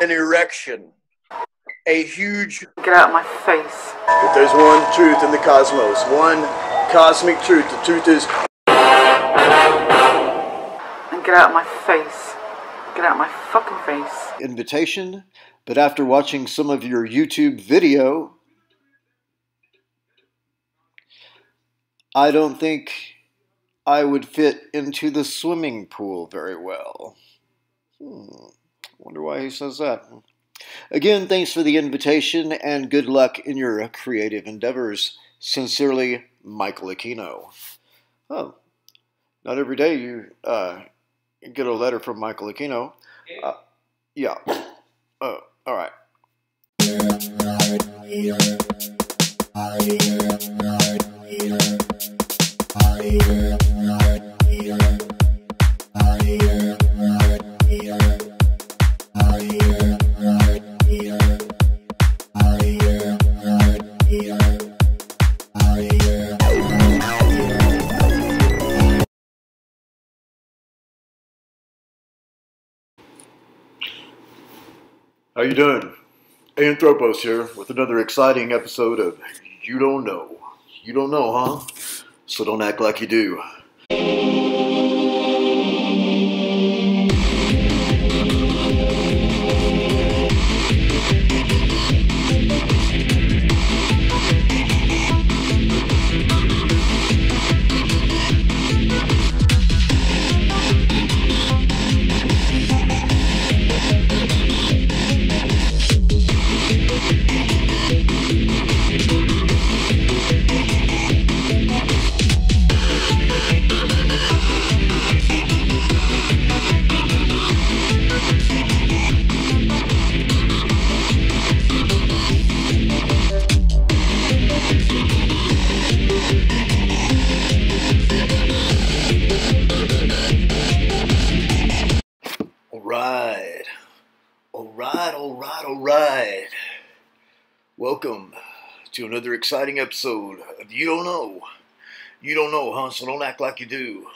an erection. A huge... Get out of my face. If there's one truth in the cosmos, one cosmic truth, the truth is... And get out of my face. Get out of my fucking face. Invitation, but after watching some of your YouTube video, I don't think I would fit into the swimming pool very well. Wonder why he says that. Again, thanks for the invitation and good luck in your creative endeavors. Sincerely, Michael Aquino. Oh, not every day you get a letter from Michael Aquino. Yeah. All right. How you doing? Anthropos here with another exciting episode of You Don't Know. You don't know, huh? So don't act like you do. Alright. Welcome to another exciting episode of You Don't Know. You don't know, huh? So don't act like you do.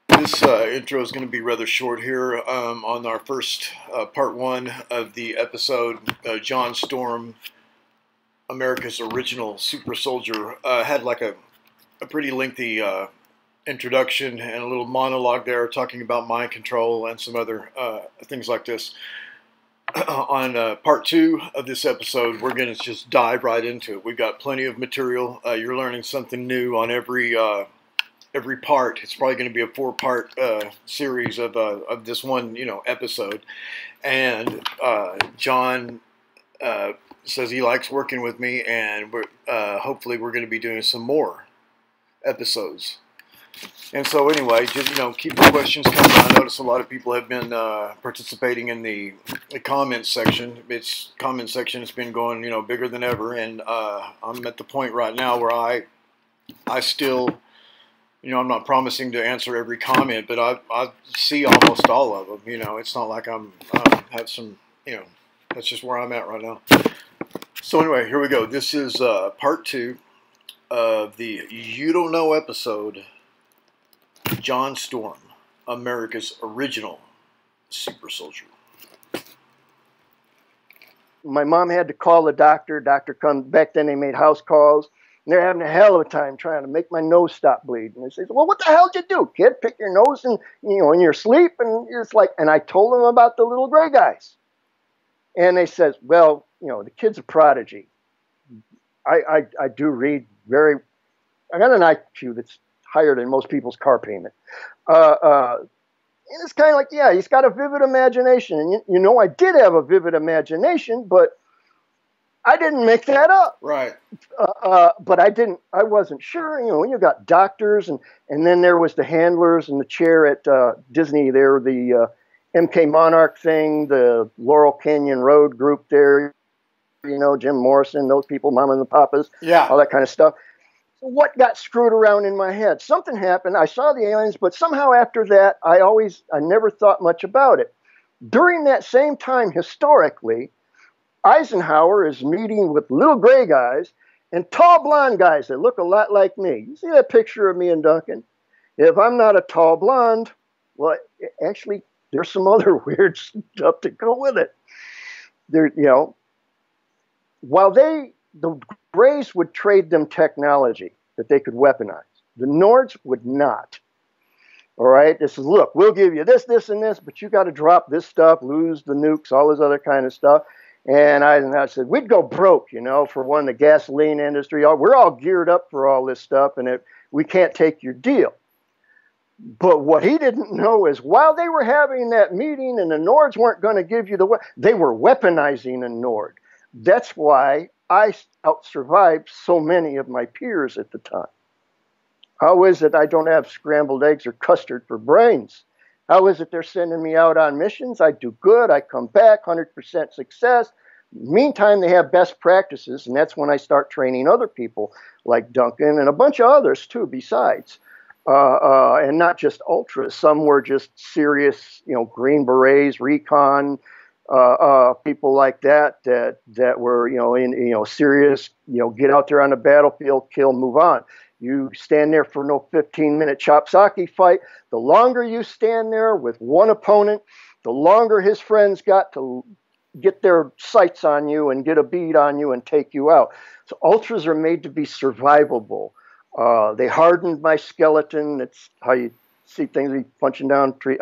This intro is going to be rather short here on our first part one of the episode. John Stormm, America's original super soldier, had like a pretty lengthy introduction and a little monologue there talking about mind control and some other things like this. On part two of this episode, we're going to just dive right into it. We've got plenty of material. You're learning something new on every part. It's probably going to be a 4-part series of this one, episode. And John says he likes working with me, and hopefully we're going to be doing some more episodes. And so anyway, just keep the questions coming. I notice a lot of people have been participating in the comments section. Comment section has been going bigger than ever, and I'm at the point right now where I still I'm not promising to answer every comment, but I see almost all of them. It's not like I have some that's just where I'm at right now. So anyway, here we go. This is part two of the You Don't Know episode. John Stormm, America's original super soldier. My mom had to call the doctor. Doctor comes back then. They made house calls, and they're having a hell of a time trying to make my nose stop bleeding. They say, "Well, what the hell did you do, kid? Pick your nose and in your sleep?" And it's like, and I told them about the little gray guys, and they says, "Well, the kid's a prodigy. I do read very. I got an IQ that's higher than most people's car payment. And it's kind of like, yeah, he's got a vivid imagination. And I did have a vivid imagination, but I didn't make that up. Right. But I wasn't sure. You got doctors, and then there was the handlers and the chair at Disney there, the MK Monarch thing, the Laurel Canyon Road group there, Jim Morrison, those people, Mama and the Papas, all that kind of stuff. What got screwed around in my head? Something happened. I saw the aliens, but somehow after that, I never thought much about it. During that same time, historically, Eisenhower is meeting with little gray guys and tall blonde guys that look a lot like me. You see that picture of me and Duncan? If I'm not a tall blonde, well, actually, There's some other weird stuff to go with it. There, you know, while the Greys would trade them technology that they could weaponize, the Nords would not. All right, this is, look, we'll give you this, this, and this, but you got to drop this stuff, lose the nukes, all this other kind of stuff. And I said, we'd go broke, you know, for one, the gasoline industry. We're all geared up for all this stuff, and we can't take your deal. But what he didn't know is while they were having that meeting and the Nords weren't going to give you they were weaponizing a Nord. That's why I out-survived so many of my peers at the time. How is it I don't have scrambled eggs or custard for brains? How is it they're sending me out on missions? I do good. I come back, 100% success. Meantime, they have best practices, and that's when I start training other people like Duncan and a bunch of others, too, besides. And not just ultras. Some were just serious, you know, Green Berets, recon, people like that were, you know, serious, you know, get out there on the battlefield, kill, move on. You stand there for no 15-minute chopsaki fight. The longer you stand there with one opponent, the longer his friends got to get their sights on you and get a bead on you and take you out. So ultras are made to be survivable. They hardened my skeleton. It's how you see things, punching down trees.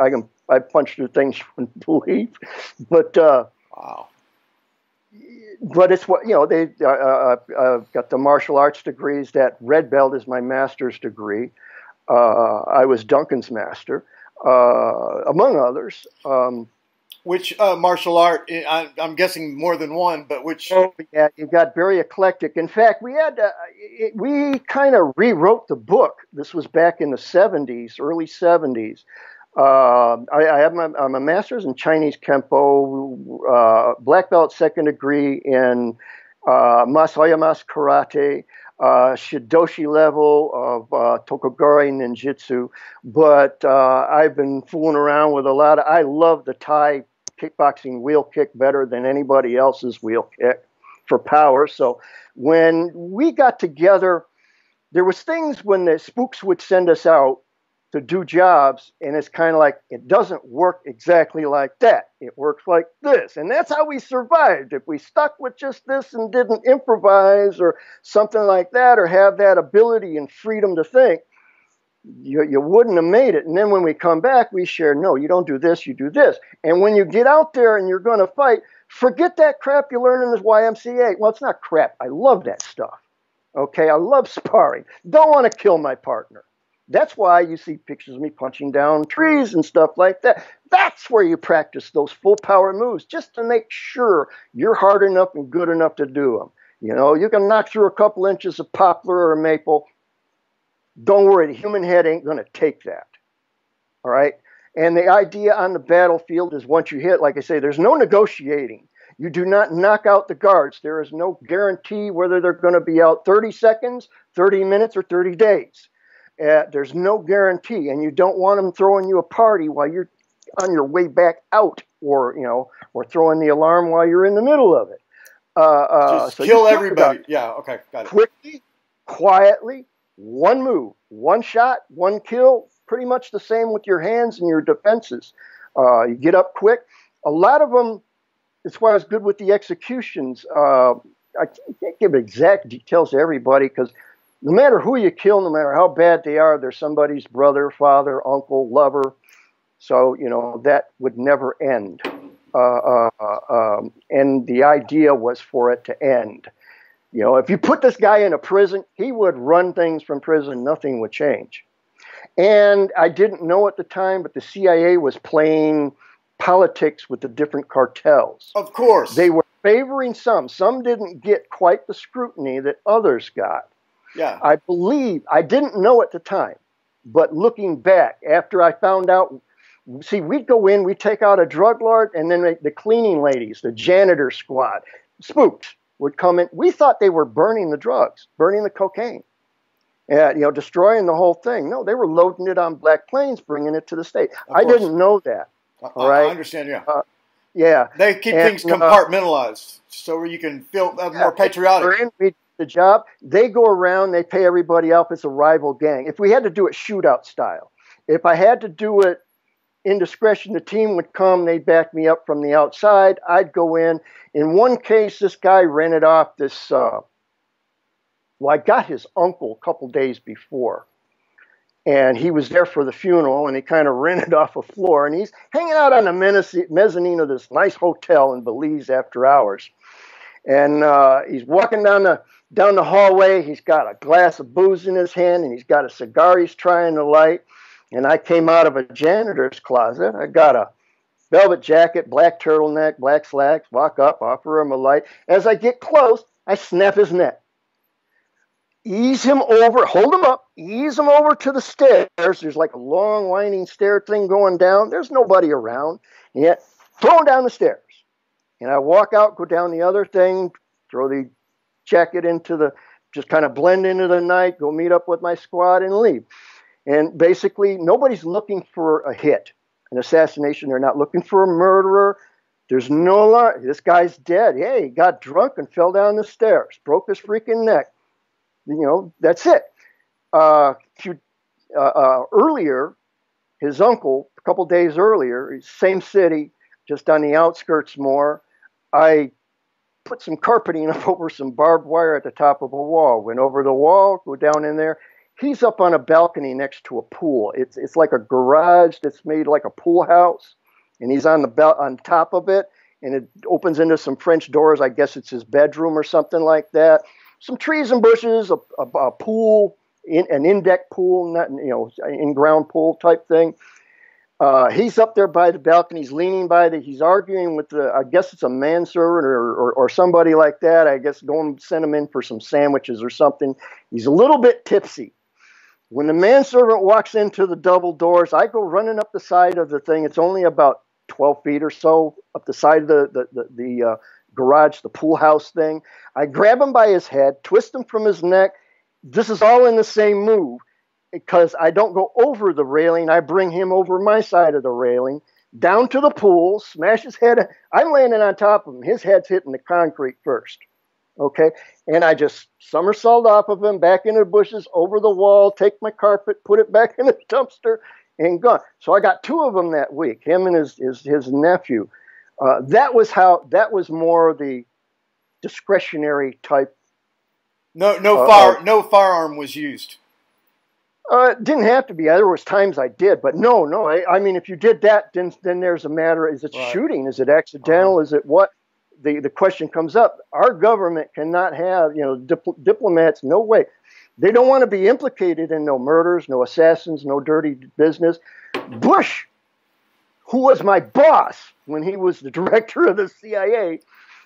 I punch through things you wouldn't believe. But wow. But it's what, you know, they got the martial arts degrees. That red belt is my master's degree. I was Duncan's master, among others. Which martial art? I'm guessing more than one, but which? Oh, yeah, you got very eclectic. In fact, we we kind of rewrote the book. This was back in the 70s, early 70s. I'm a master's in Chinese Kempo, black belt second degree in Masayamas Karate, Shidoshi level of Tokogari Ninjutsu. But I've been fooling around with I love the Thai kickboxing wheel kick better than anybody else's wheel kick for power. So when we got together, there was things when the spooks would send us out to do jobs, and it's kind of like, it doesn't work exactly like that. It works like this. And that's how we survived. If we stuck with just this and didn't improvise or something like that, or have that ability and freedom to think, you wouldn't have made it. And then when we come back, we share, no, you don't do this, you do this. And when you get out there and you're going to fight, forget that crap you learn in this YMCA. Well, it's not crap. I love that stuff. Okay, I love sparring. Don't want to kill my partner. That's why you see pictures of me punching down trees and stuff like that. That's where you practice those full power moves, just to make sure you're hard enough and good enough to do them. You know, you can knock through a couple inches of poplar or maple. Don't worry, the human head ain't going to take that. All right? And the idea on the battlefield is once you hit, like I say, there's no negotiating. You do not knock out the guards. There is no guarantee whether they're going to be out 30 seconds, 30 minutes, or 30 days. There's no guarantee, and you don't want them throwing you a party while you're on your way back out, or or throwing the alarm while you're in the middle of it. Just so kill everybody. Yeah, okay, got it. Quickly, quietly, one move, one shot, one kill. Pretty much the same with your hands and your defenses. You get up quick. A lot of them. That's why I was good with the executions. I can't give exact details to everybody because no matter who you kill, no matter how bad they are, they're somebody's brother, father, uncle, lover. So, that would never end. And the idea was for it to end. If you put this guy in a prison, he would run things from prison. Nothing would change. And I didn't know at the time, but the CIA was playing politics with the different cartels. Of course. They were favoring some. Some didn't get quite the scrutiny that others got. Yeah. I believe, I didn't know at the time, but looking back, after I found out, see, we'd go in, we'd take out a drug lord, and then the cleaning ladies, the janitor squad, spooks would come in. We thought they were burning the drugs, burning the cocaine, destroying the whole thing. No, they were loading it on black planes, bringing it to the state. I didn't know that. All right? I understand, yeah. Yeah. They keep things compartmentalized so you can feel more patriotic. The job, they go around, they pay everybody up. It's a rival gang. If we had to do it shootout style, if I had to do it indiscretion, the team would come, they'd back me up from the outside. I'd go in. In one case, this guy rented off this, well, I got his uncle a couple days before. And he was there for the funeral, and he kind of rented off a floor. And he's hanging out on the mezzanine of this nice hotel in Belize after hours. And he's walking down the hallway. He's got a glass of booze in his hand, and he's got a cigar he's trying to light. And I came out of a janitor's closet. I got a velvet jacket, black turtleneck, black slacks, walk up, offer him a light. As I get close, I snap his neck. Ease him over, hold him up, ease him over to the stairs. There's like a long winding stair thing going down. There's nobody around. And yet, throw him down the stairs. And I walk out, go down the other thing, throw the jacket just kind of blend into the night, go meet up with my squad and leave. And basically, nobody's looking for a hit, an assassination. They're not looking for a murderer. There's no alarm. This guy's dead. Hey, he got drunk and fell down the stairs, broke his freaking neck. You know, that's it. Earlier, his uncle, a couple days earlier, same city, just on the outskirts more, I put some carpeting up over some barbed wire at the top of a wall. Went over the wall, go down in there. He's up on a balcony next to a pool. It's like a garage that's made like a pool house, and he's on top of it, and it opens into some French doors. I guess it's his bedroom or something like that. Some trees and bushes, a pool, an in-deck pool, not, you know, in-ground pool type thing. He's up there by the balcony. He's leaning he's arguing with I guess it's a manservant or somebody like that. I guess go and send him in for some sandwiches or something. He's a little bit tipsy. When the manservant walks into the double doors, I go running up the side of the thing. It's only about 12 feet or so up the side of the garage, the pool house thing. I grab him by his head, twist him from his neck. This is all in the same move because I don't go over the railing. I bring him over my side of the railing, down to the pool, smash his head. I'm landing on top of him. His head's hitting the concrete first. Okay. And I just somersault off of him, back into the bushes, over the wall, take my carpet, put it back in the dumpster, and gone. So I got two of them that week, him and his nephew. That was more the discretionary type. No firearm was used. It didn't have to be. There was times I did, but no. I mean, if you did that, then there's a matter. Is it shooting? Is it accidental? Is it what? The question comes up. Our government cannot have, diplomats. No way. They don't want to be implicated in no murders, no assassins, no dirty business. Bush, who was my boss when he was the director of the CIA,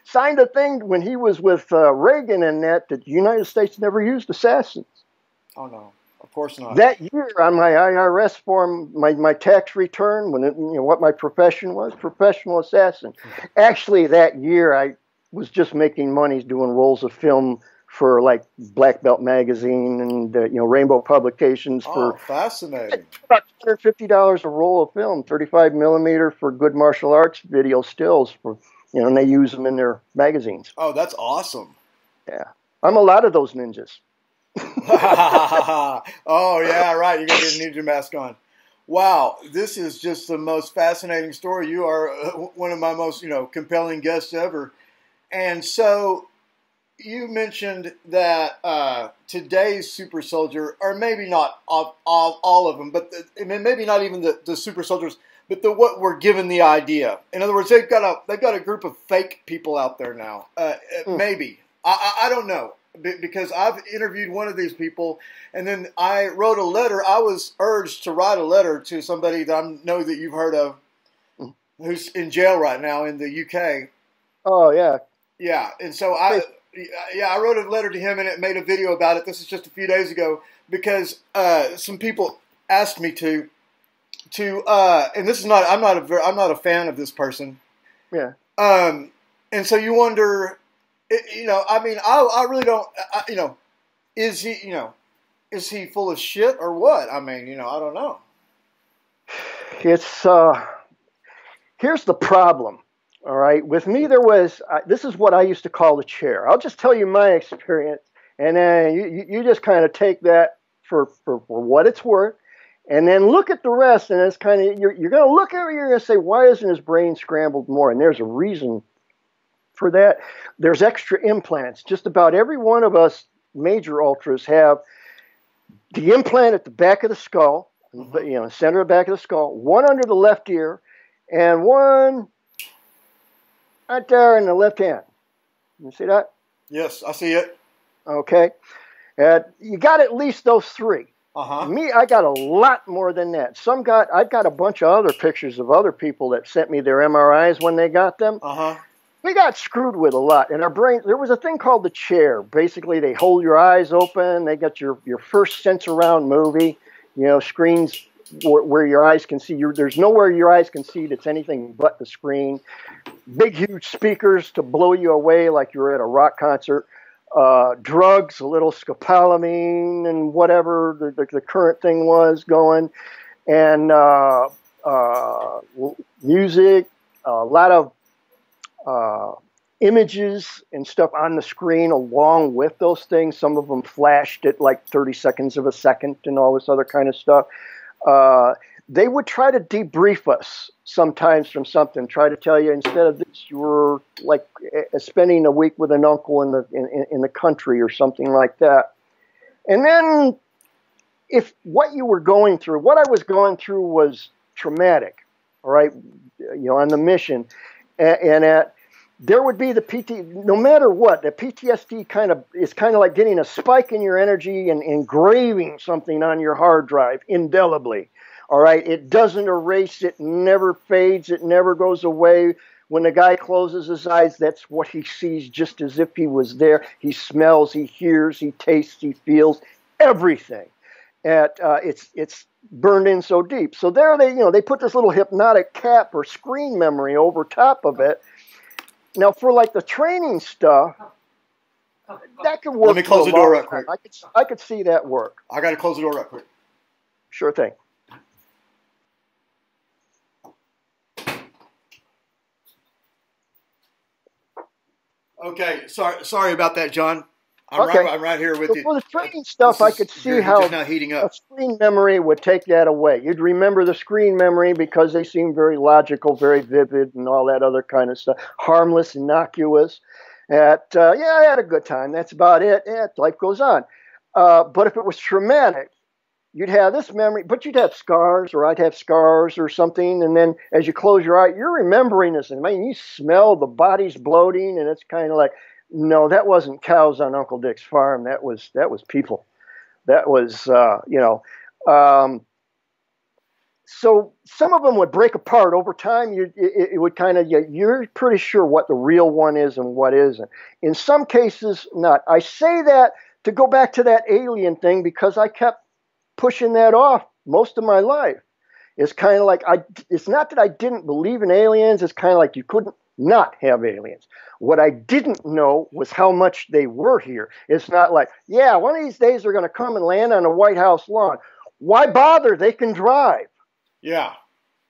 signed a thing when he was with Reagan and that the United States never used assassins. Oh, no. Of course not. That year on my IRS form, my tax return, when what my profession was, professional assassin. Actually, that year I was just making money doing rolls of film for like Black Belt magazine and Rainbow Publications for fascinating. About $250 a roll of film, 35 millimeter for good martial arts video stills for and they use them in their magazines. Oh, that's awesome. Yeah, I'm a lot of those ninjas. Oh yeah, right. You got your ninja mask on. Wow, this is just the most fascinating story. You are one of my most compelling guests ever. And so you mentioned that today's super soldier, or maybe not all of them, but maybe not even the super soldiers, but what we're given the idea. In other words, they've got a group of fake people out there now. Maybe I don't know. Because I've interviewed one of these people, and then I wrote a letter. I was urged to write a letter to somebody that I know that you've heard of, who's in jail right now in the UK. Oh yeah, yeah. And so I wrote a letter to him, and it made a video about it. This is just a few days ago because some people asked me to, and this is not. I'm not a fan of this person. Yeah. And so you wonder. I mean, I really don't, is he full of shit or what? I mean, I don't know. It's, here's the problem, all right? With me, this is what I used to call the chair. I'll just tell you my experience, and then you just kind of take that for what it's worth, And then look at the rest, and it's kind of, you're going to look at it, you're going to say, why isn't his brain scrambled more? And there's a reason for that. There's extra implants. Just about every one of us major ultras have the implant at the back of the skull, center of the back of the skull, one under the left ear, and one right there in the left hand. You see that? Yes, I see it. Okay. You got at least those three. Me, I got a lot more than that. I've got a bunch of other pictures of other people that sent me their MRIs when they got them. We got screwed with a lot. In our brain, there was a thing called the chair. Basically, they hold your eyes open. They got your first sense around movie, screens where your eyes can see. There's nowhere your eyes can see that's anything but the screen. Big, huge speakers to blow you away like you're at a rock concert. Drugs, a little scopolamine and whatever the current thing was going, and music, a lot of images and stuff on the screen along with those things. Some of them flashed at like 30 seconds of a second and all this other kind of stuff. They would try to debrief us sometimes from something, try to tell you instead of this, you were like spending a week with an uncle in the country or something like that. And then if what you were going through, what I was going through was traumatic, all right, on the mission, there would be no matter what, the PTSD is kind of like getting a spike in your energy and engraving something on your hard drive indelibly. All right, it doesn't erase, it never fades, it never goes away. When the guy closes his eyes, that's what he sees just as if he was there. He smells, he hears, he tastes, he feels, everything. It's burned in so deep. So there they put this little hypnotic cap or screen memory over top of it. Now for like the training stuff, that could work. Let me close the door right quick. I could see that work. I got to close the door right quick. Sure thing. Okay, sorry about that, John. I'm right here with you. For the training stuff, I could see how now heating up. A screen memory would take that away. You'd remember the screen memory because they seem very logical, very vivid, and all that other kind of stuff. Harmless, innocuous. I had a good time. That's about it. Life goes on. But if it was traumatic, you'd have this memory, but you'd have scars, or I'd have scars or something. And then as you close your eye, you're remembering this. And you smell the body's bloating, and it's kind of like, no, that wasn't cows on Uncle Dick's farm. That was people. That was, so some of them would break apart over time. It would kind of, you're pretty sure what the real one is and what isn't. In some cases, not. I say that to go back to that alien thing because I kept pushing that off most of my life. It's kind of like, it's not that I didn't believe in aliens. It's kind of like you couldn't not have aliens. What I didn't know was how much they were here. It's not like, yeah, one of these days they're going to come and land on a White House lawn. Why bother? They can drive. Yeah.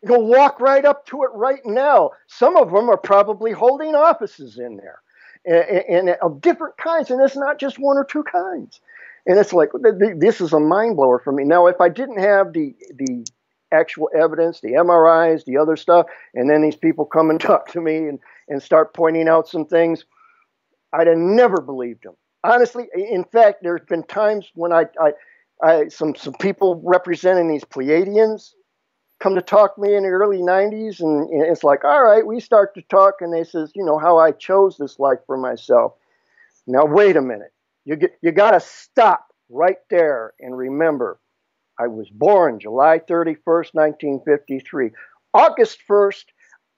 You can walk right up to it right now. Some of them are probably holding offices in there and of different kinds. And it's not just one or two kinds. And it's like, this is a mind blower for me. Now, if I didn't have the actual evidence, the MRIs, the other stuff, and then these people come and talk to me and start pointing out some things, I'd have never believed them. Honestly, in fact, there's been times when some people representing these Pleiadians come to talk to me in the early 90s, and it's like, all right, we start to talk, and they says, how I chose this life for myself. Now, wait a minute. You got to stop right there and remember, I was born July 31st, 1953. August 1st,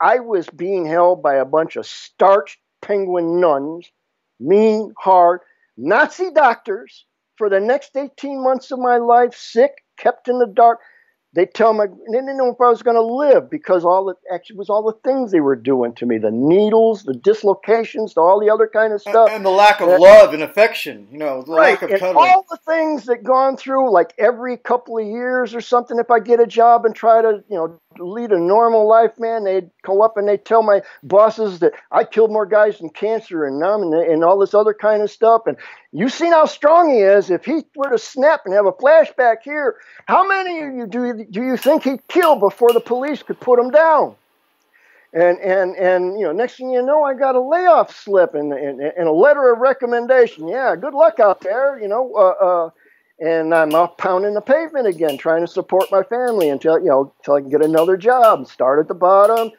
I was being held by a bunch of starched penguin nuns, mean, hard, Nazi doctors for the next 18 months of my life, sick, kept in the dark. They didn't know if I was going to live because all the things they were doing to me, the needles, the dislocations, all the other kind of stuff. And the lack of love and affection, the lack of cuddling. All the things that gone through, like every couple of years or something, if I get a job and try to, lead a normal life, man, they'd go up and they'd tell my bosses that I killed more guys than cancer and numb and all this other kind of stuff. And you've seen how strong he is. If he were to snap and have a flashback here, how many of you do you think he'd kill before the police could put him down? And you know, next thing you know, I got a layoff slip and a letter of recommendation. Yeah, good luck out there, you know. And I'm off pounding the pavement again, trying to support my family until I can get another job. Start at the bottom,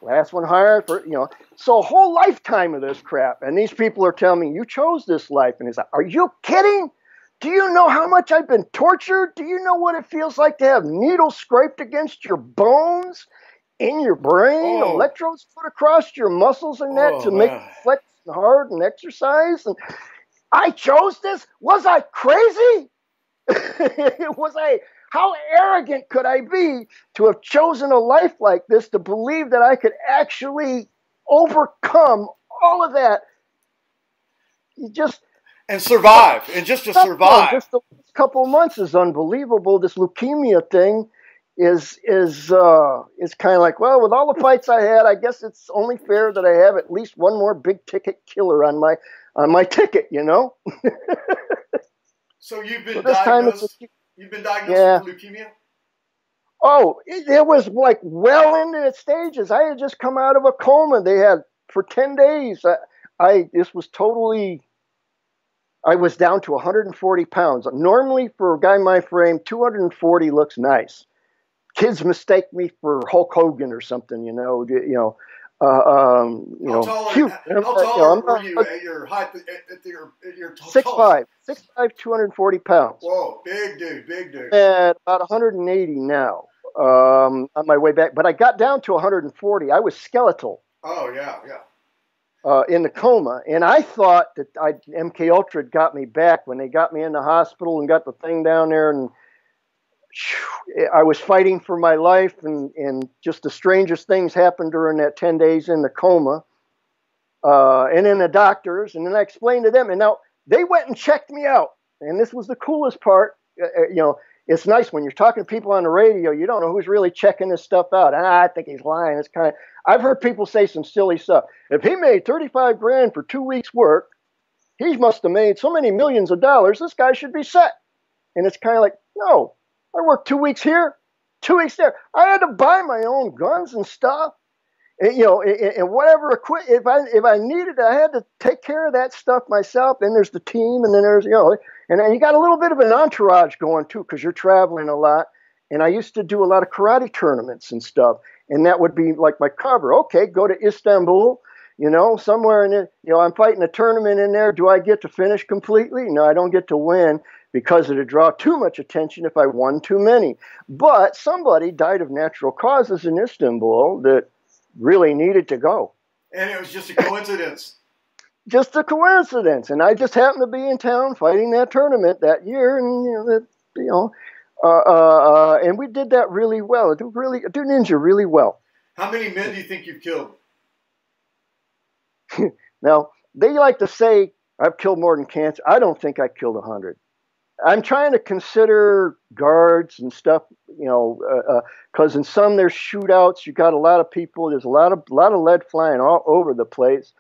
last one hired for, you know. So a whole lifetime of this crap. And these people are telling me, you chose this life. And it's like, are you kidding? Do you know how much I've been tortured? Do you know what it feels like to have needles scraped against your bones? In your brain, electrodes put across your muscles and that to make you flex hard and exercise. And I chose this. Was I crazy? How arrogant could I be to have chosen a life like this, to believe that I could actually overcome all of that? And survive, and just to survive. Just a couple of months is unbelievable. This leukemia thing is kind of like, well, with all the fights I had, I guess it's only fair that I have at least one more big ticket killer on my ticket, you know. So you've been diagnosed. You've been diagnosed with leukemia. Oh, it was like well into its stages. I had just come out of a coma. They had for 10 days. I was down to 140 pounds. Normally, for a guy my frame, 240 looks nice. Kids mistake me for Hulk Hogan or something, you know. How tall were you at your height? At your 6'5", 240 pounds. Whoa, big dude. At about 180 now. On my way back, but I got down to 140. I was skeletal. Oh yeah. In the coma, and I thought that MK Ultra had got me back when they got me in the hospital and got the thing down there, and I was fighting for my life, and just the strangest things happened during that 10 days in the coma. And then the doctors, and then I explained to them, and now they went and checked me out. And this was the coolest part. You know, it's nice when you're talking to people on the radio, you don't know who's really checking this stuff out. I think he's lying. I've heard people say some silly stuff. If he made 35 grand for 2 weeks work, he must have made so many millions of dollars, this guy should be set. And it's kind of like, no. I worked 2 weeks here, 2 weeks there. I had to buy my own guns and stuff, and, you know, and whatever equipment. If I needed, I had to take care of that stuff myself. Then there's the team, and then there's, you know, and then you got a little bit of an entourage going too, because you're traveling a lot. And I used to do a lot of karate tournaments and stuff, and that would be like my cover. Okay, go to Istanbul, you know, somewhere in it. You know, I'm fighting a tournament in there. Do I get to finish completely? No, I don't get to win, because it would draw too much attention if I won too many. But somebody died of natural causes in Istanbul that really needed to go. And it was just a coincidence. Just a coincidence. And I just happened to be in town fighting that tournament that year, and and we did that really well. I did ninja really well. How many men do you think you've killed? Now, they like to say I've killed more than cancer. I don't think I killed 100. I'm trying to consider guards and stuff, you know, because in some there's shootouts. You got a lot of people. There's a lot of lead flying all over the place.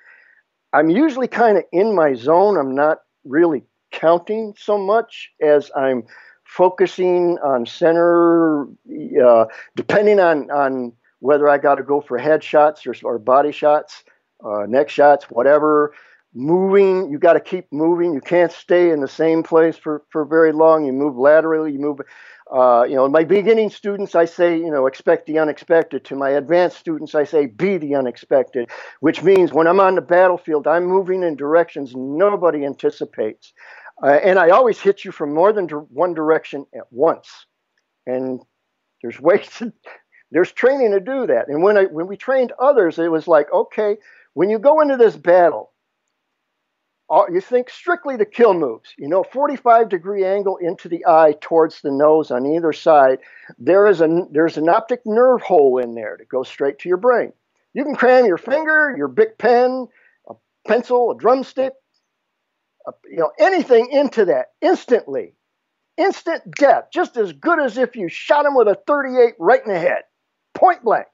I'm usually kind of in my zone. I'm not really counting so much as I'm focusing on center, depending on whether I got to go for headshots or body shots, neck shots, whatever. Moving, you got to keep moving. You can't stay in the same place for very long. You move laterally. You move, you know, my beginning students, I say, you know, expect the unexpected. To my advanced students, I say, be the unexpected, which means when I'm on the battlefield, I'm moving in directions nobody anticipates. And I always hit you from more than one direction at once. And there's there's training to do that. And when we trained others, it was like, okay, when you go into this battle, you think strictly the kill moves. You know, 45-degree angle into the eye towards the nose on either side. There's an optic nerve hole in there that goes straight to your brain. You can cram your finger, your Bic pen, a pencil, a drumstick, you know, anything into that instantly. Instant death, just as good as if you shot him with a .38 right in the head. point blank.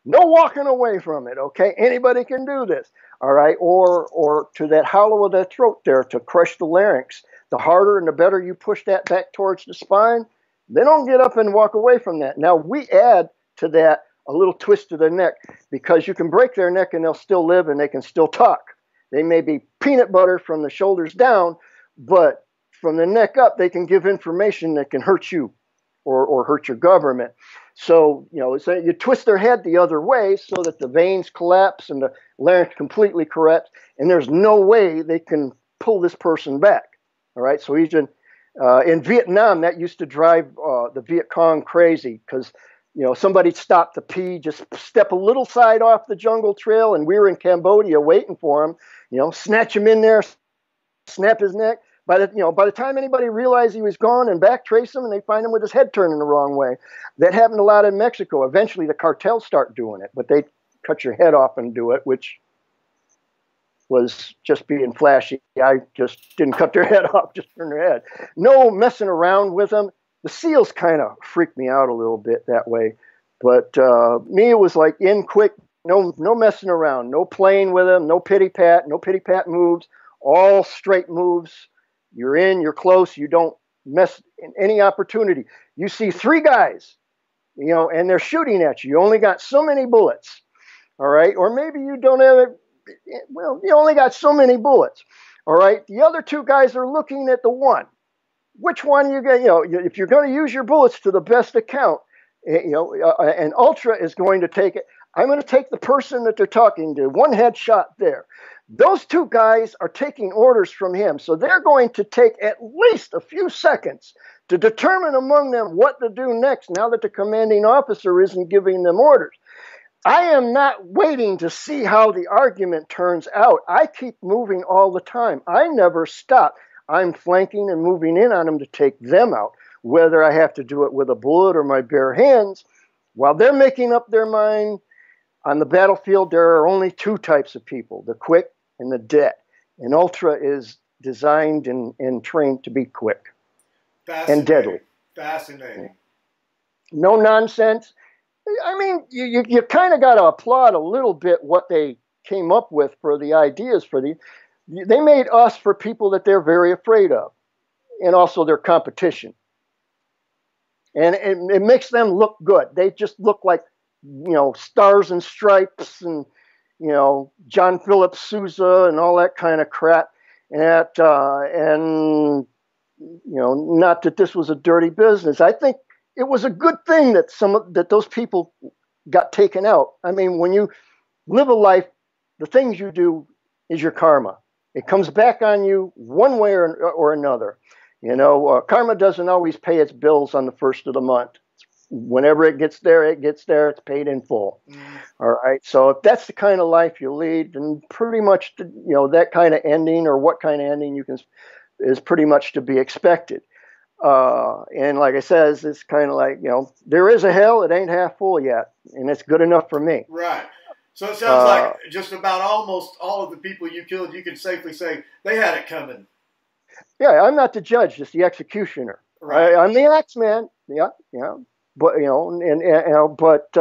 No walking away from it, okay? Anybody can do this, all right? Or to that hollow of the throat there to crush the larynx. The harder and the better you push that back towards the spine, they don't get up and walk away from that. Now, we add to that a little twist to the neck because you can break their neck and they'll still live and they can still talk. They may be peanut butter from the shoulders down, but from the neck up, they can give information that can hurt you or hurt your government. So, you know, so you twist their head the other way so that the veins collapse and the larynx completely corrects, and there's no way they can pull this person back. All right, so he's in Vietnam, that used to drive the Viet Cong crazy because, you know, somebody stopped to pee, just step a little side off the jungle trail, and we were in Cambodia waiting for him, you know, snatch him in there, snap his neck. By the time anybody realized he was gone and back trace him, and they find him with his head turning the wrong way. That happened a lot in Mexico. Eventually, the cartels start doing it, but they cut your head off and do it, which was just being flashy. I just didn't cut their head off, just turn their head. No messing around with them. The SEALs kind of freaked me out a little bit that way, but me, it was like in quick, no messing around, no playing with them, no pity pat moves, all straight moves. You're in, you're close, you don't mess in any opportunity. You see 3 guys, you know, and they're shooting at you. You only got so many bullets, all right? Or maybe you don't have it, well, you only got so many bullets, all right? The other 2 guys are looking at the one. Which one you get, you know, if you're going to use your bullets to the best account, you know, an ultra is going to take it. I'm going to take the person that they're talking to, 1 headshot there. Those 2 guys are taking orders from him, so they're going to take at least a few seconds to determine among them what to do next now that the commanding officer isn't giving them orders. I am not waiting to see how the argument turns out. I keep moving all the time. I never stop. I'm flanking and moving in on them to take them out, whether I have to do it with a bullet or my bare hands. While they're making up their mind, on the battlefield, there are only 2 types of people, the quick and the dead. And Ultra is designed and trained to be quick and deadly. Fascinating. No nonsense. I mean, you kind of got to applaud a little bit what they came up with for the ideas for the. They made us for people that they're very afraid of, and also their competition. And it makes them look good. They just look like, you know, Stars and Stripes and, you know, John Philip Sousa and all that kind of crap. And you know, not that this was a dirty business. I think it was a good thing that those people got taken out. I mean, when you live a life, the things you do is your karma. It comes back on you one way or another. You know, karma doesn't always pay its bills on the first of the month. Whenever it gets there, it's paid in full. All right. So if that's the kind of life you lead, then pretty much, you know, that kind of ending or what kind of ending you can is pretty much to be expected. And like I says, it's kind of like, you know, there is a hell, it ain't half full yet, and it's good enough for me. Right. So it sounds like just about almost all of the people you killed, you can safely say they had it coming. Yeah, I'm not the judge, just the executioner. Right. I'm the axeman. Yeah, yeah. But you know, but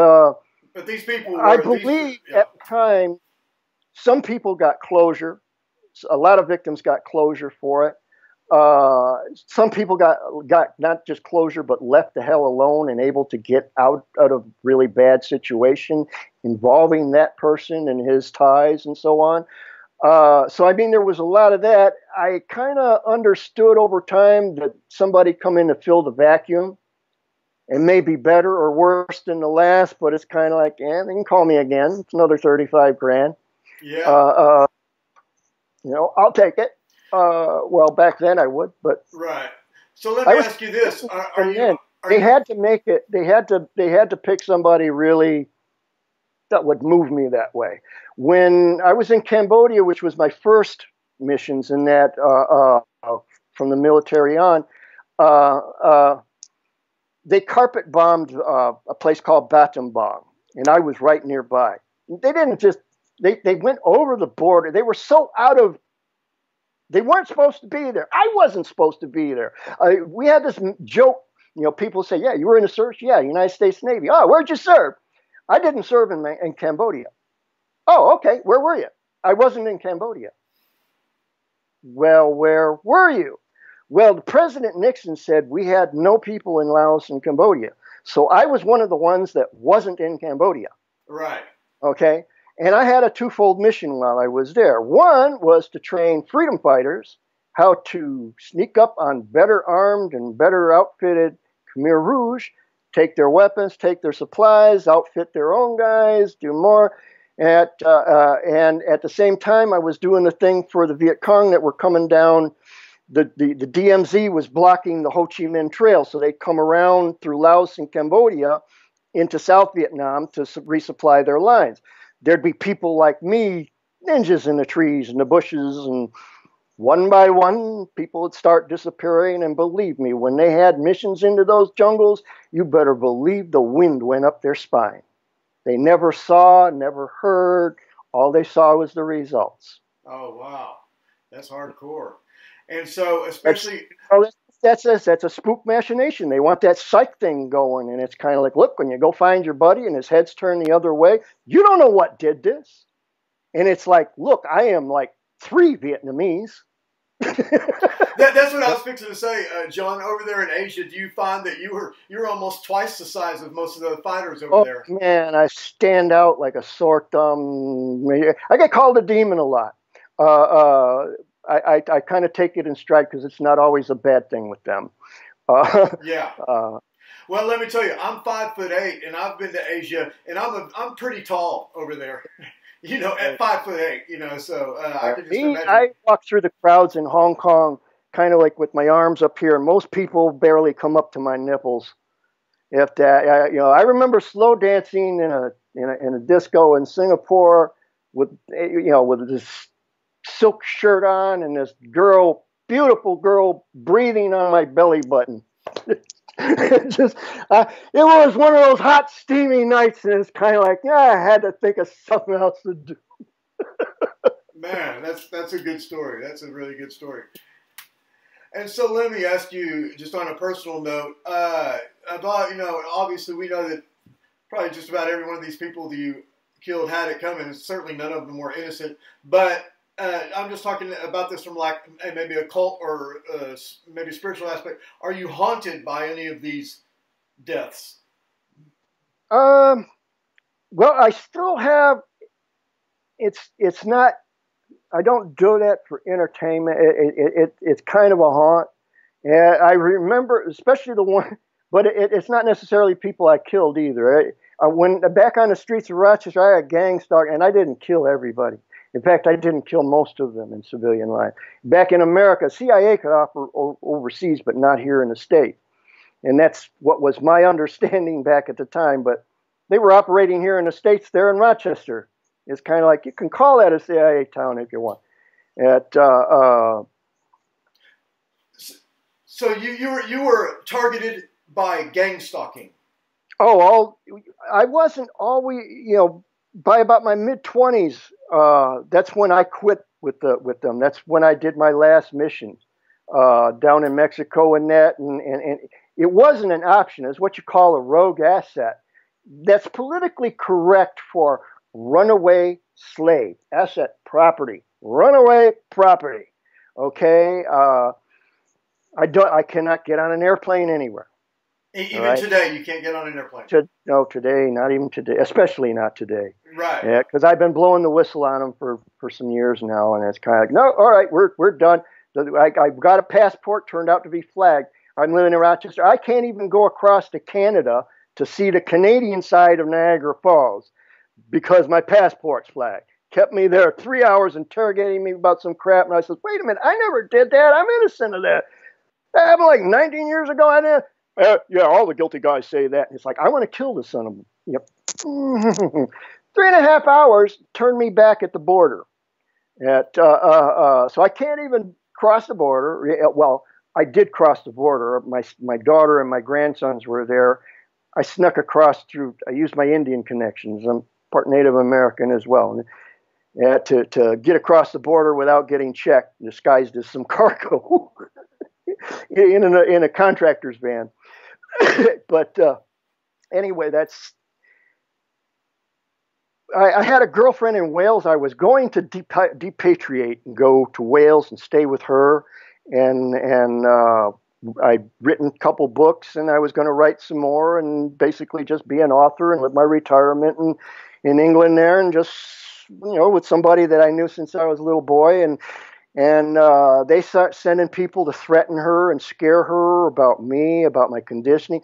these people. I believe at the time, some people got closure. A lot of victims got closure for it. Some people got not just closure, but left the hell alone and able to get out of really bad situation involving that person and his ties and so on. So, I mean, there was a lot of that. I kind of understood over time that somebody come in to fill the vacuum and may be better or worse than the last, but it's kind of like, yeah, they can call me again. It's another 35 grand. Yeah. You know, I'll take it. Well, back then I would, but right. So let me ask you this: they had to make it. They had to pick somebody really that would move me that way. When I was in Cambodia, which was my first missions in that from the military on, they carpet bombed a place called Battambang, and I was right nearby. They didn't just they went over the border. They were so out of. They weren't supposed to be there. I wasn't supposed to be there. We had this joke, you know, people say, yeah, you were in the service? Yeah, United States Navy. Oh, where'd you serve? I didn't serve in Cambodia. Oh, okay. Where were you? I wasn't in Cambodia. Well, where were you? Well, the President Nixon said we had no people in Laos and Cambodia. So I was one of the ones that wasn't in Cambodia. Right. Okay. And I had a twofold mission while I was there. One was to train freedom fighters how to sneak up on better armed and better outfitted Khmer Rouge, take their weapons, take their supplies, outfit their own guys, do more. And at the same time, I was doing the thing for the Viet Cong that were coming down. The DMZ was blocking the Ho Chi Minh Trail, so they'd come around through Laos and Cambodia into South Vietnam to resupply their lines. There'd be people like me, ninjas in the trees and the bushes, and one by one, people would start disappearing. And believe me, when they had missions into those jungles, you better believe the wind went up their spine. They never saw, never heard. All they saw was the results. Oh, wow. That's hardcore. And so, especially... That's a spook machination. They want that psych thing going. And it's kind of like, look, when you go find your buddy and his head's turned the other way, you don't know what did this. And it's like, look, I am like 3 Vietnamese. That's what I was fixing to say, John. Over there in Asia, do you find that you're almost twice the size of most of the fighters over there? Man, I stand out like a sore thumb. I get called a demon a lot. I kind of take it in stride because it's not always a bad thing with them. Yeah. Well, let me tell you, I'm 5'8", and I've been to Asia, and I'm pretty tall over there. You know, at 5'8", you know, so I can just imagine. I walk through the crowds in Hong Kong, kind of like with my arms up here. Most people barely come up to my nipples. If that, you know, I remember slow dancing in a disco in Singapore with this silk shirt on and this girl, beautiful girl, breathing on my belly button. It was one of those hot, steamy nights, and it's kind of like, yeah, I had to think of something else to do. Man, that's a good story. That's a really good story. And so let me ask you, just on a personal note, about, you know, obviously we know that probably just about every one of these people that you killed had it coming, and certainly none of them were innocent, but I'm just talking about this from like maybe a cult or maybe spiritual aspect. Are you haunted by any of these deaths? Well, I still have. It's not. I don't do that for entertainment. It's kind of a haunt. And I remember, especially the one, but it's not necessarily people I killed either. When back on the streets of Rochester, I had gang stalk, and I didn't kill everybody. In fact, I didn't kill most of them in civilian life. Back in America, CIA could operate overseas, but not here in the state. And that's what was my understanding back at the time. But they were operating here in the States, there in Rochester. It's kind of like, you can call that a CIA town if you want. So you were targeted by gang stalking. Oh, I wasn't always, you know, by about my mid-20s, that's when I quit with them. That's when I did my last mission down in Mexico and that. And it wasn't an option. It's what you call a rogue asset. That's politically correct for runaway slave, asset, property, runaway property. Okay. I cannot get on an airplane anywhere. Even today, you can't get on an airplane. No, today, not even today, especially not today. Right. Yeah, because I've been blowing the whistle on them for some years now, and it's kind of like, no, all right, we're done. I've got a passport, turned out to be flagged. I'm living in Rochester. I can't even go across to Canada to see the Canadian side of Niagara Falls because my passport's flagged. Kept me there 3 hours interrogating me about some crap, and I said, wait a minute, I never did that. I'm innocent of that. That happened like 19 years ago. I didn't. Yeah, all the guilty guys say that. And it's like, I want to kill the son of a... Yep. 3.5 hours turned me back at the border. So I can't even cross the border. Well, I did cross the border. My daughter and my grandsons were there. I snuck across I used my Indian connections. I'm part Native American as well. And, to get across the border without getting checked, disguised as some cargo in a contractor's van. But anyway, I had a girlfriend in Wales. I was going to depatriate and go to Wales and stay with her. And I'd written a couple books, and I was going to write some more and basically just be an author and live my retirement in England there, and just, with somebody that I knew since I was a little boy. And they start sending people to threaten her and scare her about me, about my conditioning.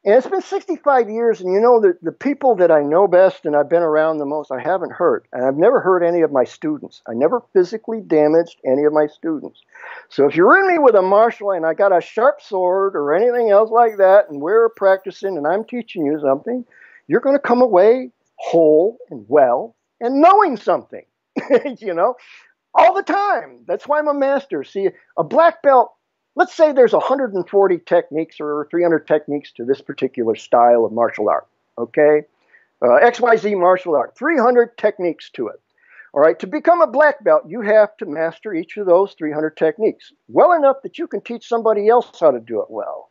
And it's been 65 years, and the people that I know best and I've been around the most, I haven't hurt. And I've never hurt any of my students. I never physically damaged any of my students. So if you're in me with a martial and I got a sharp sword or anything else like that, and we're practicing and I'm teaching you something, you're going to come away whole and well and knowing something, all the time. That's why I'm a master. See, a black belt, let's say there's 140 techniques or 300 techniques to this particular style of martial art, okay? XYZ martial art, 300 techniques to it. All right, to become a black belt, you have to master each of those 300 techniques well enough that you can teach somebody else how to do it well,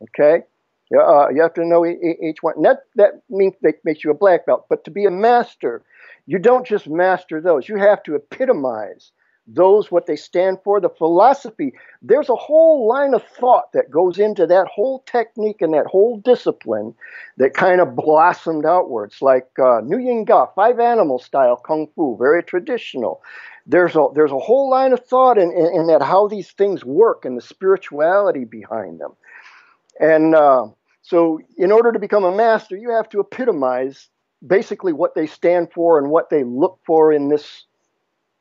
okay? You have to know each one. And that means that makes you a black belt. But to be a master, you don't just master those. You have to epitomize those, what they stand for, the philosophy. There's a whole line of thought that goes into that whole technique and that whole discipline that kind of blossomed outwards, like Nu Yin Ga, 5 animal style Kung Fu, very traditional. There's a whole line of thought in that, how these things work and the spirituality behind them. And so in order to become a master, you have to epitomize basically what they stand for and what they look for in this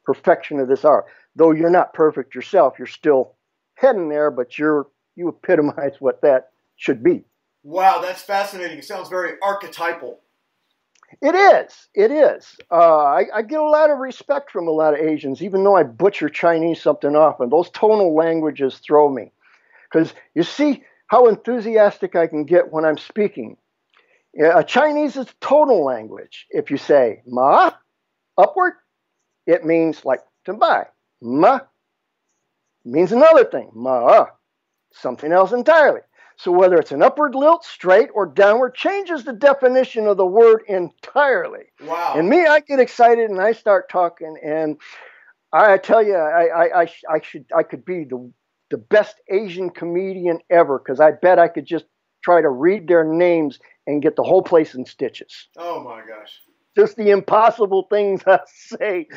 perfection of this art. Though you're not perfect yourself, you're still heading there, but you epitomize what that should be. Wow, that's fascinating. It sounds very archetypal. It is. It is. I get a lot of respect from a lot of Asians, even though I butcher Chinese something often. Those tonal languages throw me. Because you see how enthusiastic I can get when I'm speaking. Chinese is tonal language. If you say ma, upward, it means like to buy. Ma means another thing. Ma, something else entirely. So whether it's an upward lilt, straight, or downward, changes the definition of the word entirely. Wow. And me, I get excited and I start talking, and I tell you, I could be the best Asian comedian ever, because I bet I could just try to read their names and get the whole place in stitches. Oh my gosh. Just the impossible things I say,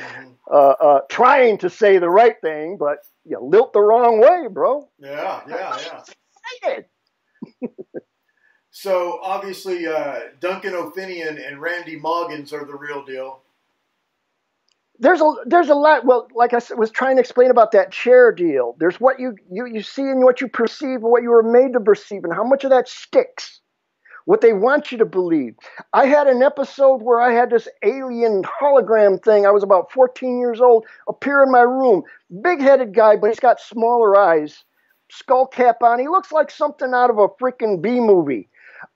trying to say the right thing, but you lilt the wrong way, bro. Yeah. Excited. So obviously Duncan O'Finian and Randy Moggins are the real deal. There's a lot. Well, like I was trying to explain about that chair deal. There's what you see and what you perceive and what you were made to perceive, and how much of that sticks. What they want you to believe. I had an episode where I had this alien hologram thing. I was about 14 years old, appear in my room. Big-headed guy, but he's got smaller eyes. Skull cap on. He looks like something out of a freaking B movie.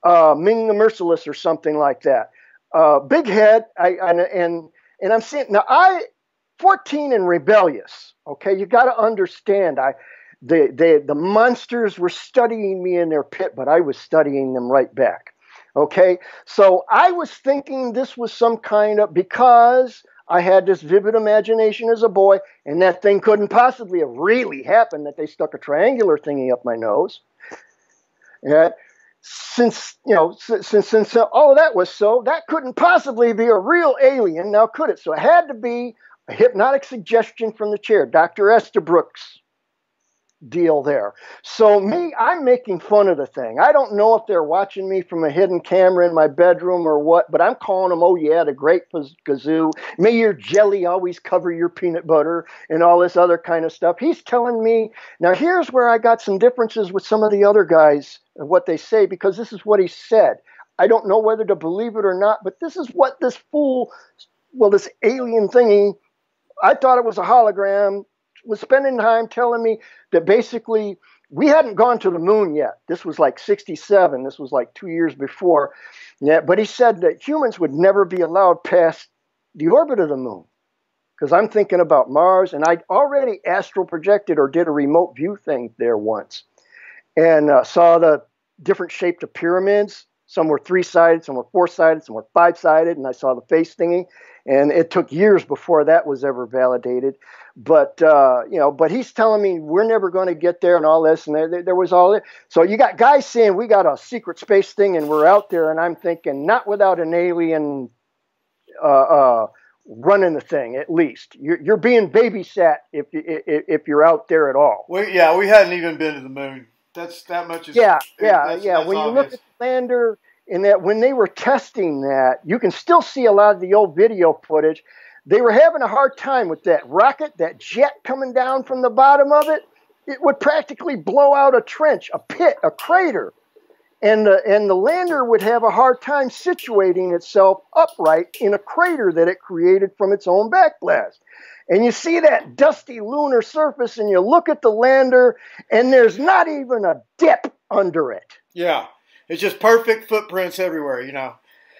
Ming the Merciless or something like that. Big head. And I'm saying, now 14 and rebellious. Okay, you got to understand. The monsters were studying me in their pit, but I was studying them right back. Okay, so I was thinking this was some kind of, because I had this vivid imagination as a boy, and that thing couldn't possibly have really happened, that they stuck a triangular thingy up my nose. Yeah. Since all of that was so, that couldn't possibly be a real alien, now could it? So it had to be a hypnotic suggestion from the chair, Dr. Estabrook's deal there. So me, I'm making fun of the thing. I don't know if they're watching me from a hidden camera in my bedroom or what, but I'm calling them, oh yeah, the great gazoo. May your jelly always cover your peanut butter and all this other kind of stuff. He's telling me, now here's where I got some differences with some of the other guys and what they say, because this is what he said. I don't know whether to believe it or not, but this is what this fool, this alien thingy, I thought it was a hologram, was spending time telling me that basically we hadn't gone to the moon yet. This was like 67. This was like 2 years before. Yeah, but he said that humans would never be allowed past the orbit of the moon, because I'm thinking about Mars, and I'd already astral projected or did a remote view thing there once, and saw the different shaped pyramids Some were 3-sided, some were 4-sided, some were 5-sided, and I saw the face thingy. And it took years before that was ever validated. But, you know, but he's telling me we're never going to get there and all this. And there was all this. So you got guys saying we got a secret space thing and we're out there. And I'm thinking not without an alien running the thing, at least. You're being babysat if you're out there at all. We hadn't even been to the moon. That's that much. That's when obvious. You look at the lander, and that when they were testing that, you can still see a lot of the old video footage. They were having a hard time with that rocket, that jet coming down from the bottom of it. It would practically blow out a trench, a pit, a crater. And the lander would have a hard time situating itself upright in a crater that it created from its own backblast. And you see that dusty lunar surface, and you look at the lander, and there's not even a dip under it. Yeah, it's just perfect footprints everywhere, you know.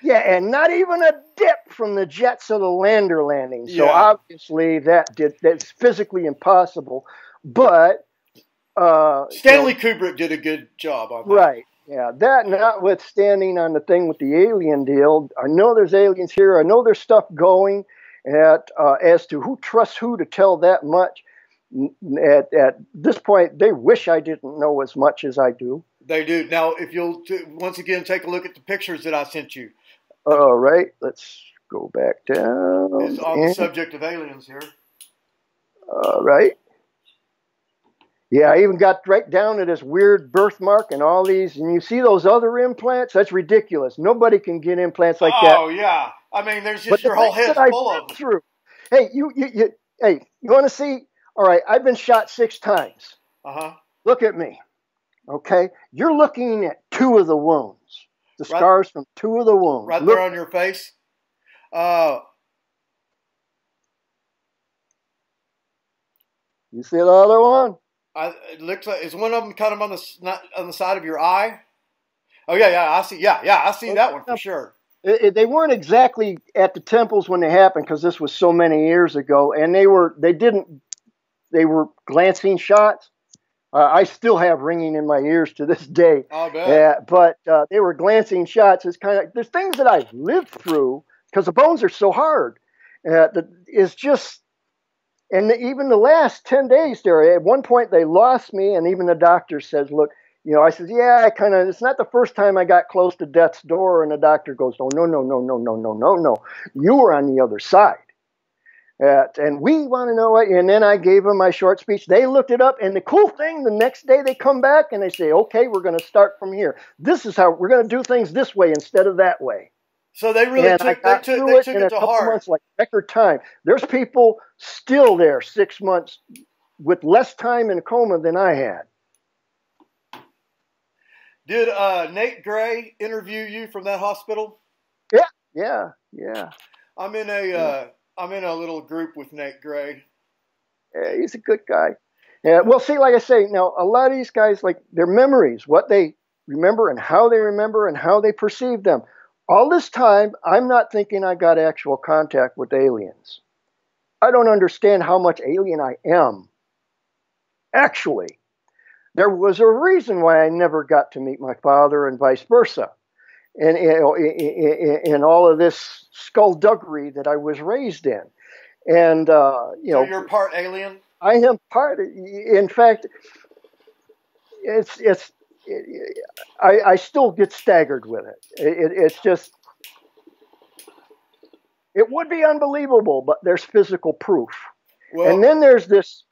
Yeah, and not even a dip from the jets of the lander landing. So obviously that's physically impossible. But Stanley Kubrick did a good job on that. Right. Yeah, that notwithstanding on the thing with the alien deal, I know there's aliens here. I know there's stuff going as to who trusts who to tell that much. At this point, they wish I didn't know as much as I do. They do. Now, if you'll once again take a look at the pictures that I sent you. All right, let's go back down. It's on the subject of aliens here. All right. Yeah, I even got right down to this weird birthmark and all these. And you see those other implants? That's ridiculous. Nobody can get implants like that. Oh, yeah. I mean, there's just your whole head full of them. Through. Hey, you want to see? All right, I've been shot 6 times. Uh-huh. Look at me. Okay? You're looking at 2 of the wounds. The scars from 2 of the wounds. Right there on your face? You see the other one? It looks like, is one of them kind of on the side of your eye? Oh, yeah, I see. Yeah, I see that one for sure. They weren't exactly at the temples when they happened because this was so many years ago, and they were glancing shots. I still have ringing in my ears to this day. I bet. But they were glancing shots. It's kind of, there's things that I've lived through because the bones are so hard. It's just, and even the last 10 days there, at one point they lost me, and even the doctor says, look, you know, I said, yeah, it's not the first time I got close to death's door. And the doctor goes, oh, no. You were on the other side. And we want to know what, and then I gave them my short speech. They looked it up, and the cool thing, the next day they come back and they say, okay, we're going to start from here. This is how we're going to do things this way instead of that way. So they really took it to heart. Months, like record time. There's people still there 6 months with less time in a coma than I had. Did Nate Gray interview you from that hospital? Yeah. I'm in a little group with Nate Gray. Yeah, he's a good guy. Yeah, well, see, like I say, now a lot of these guys, like their memories, what they remember and how they perceive them. All this time, I'm not thinking I got actual contact with aliens. I don't understand how much alien I am. Actually, there was a reason why I never got to meet my father and vice versa. And in all of this skullduggery that I was raised in. And, so you're part alien? I am part. In fact, I still get staggered with it. It's just, it would be unbelievable, but there's physical proof. Well, and then there's this,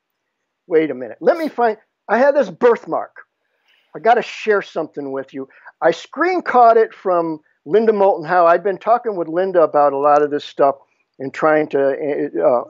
wait a minute, I had this birthmark. I got to share something with you. I screen caught it from Linda Moulton Howe. I've been talking with Linda about a lot of this stuff and trying to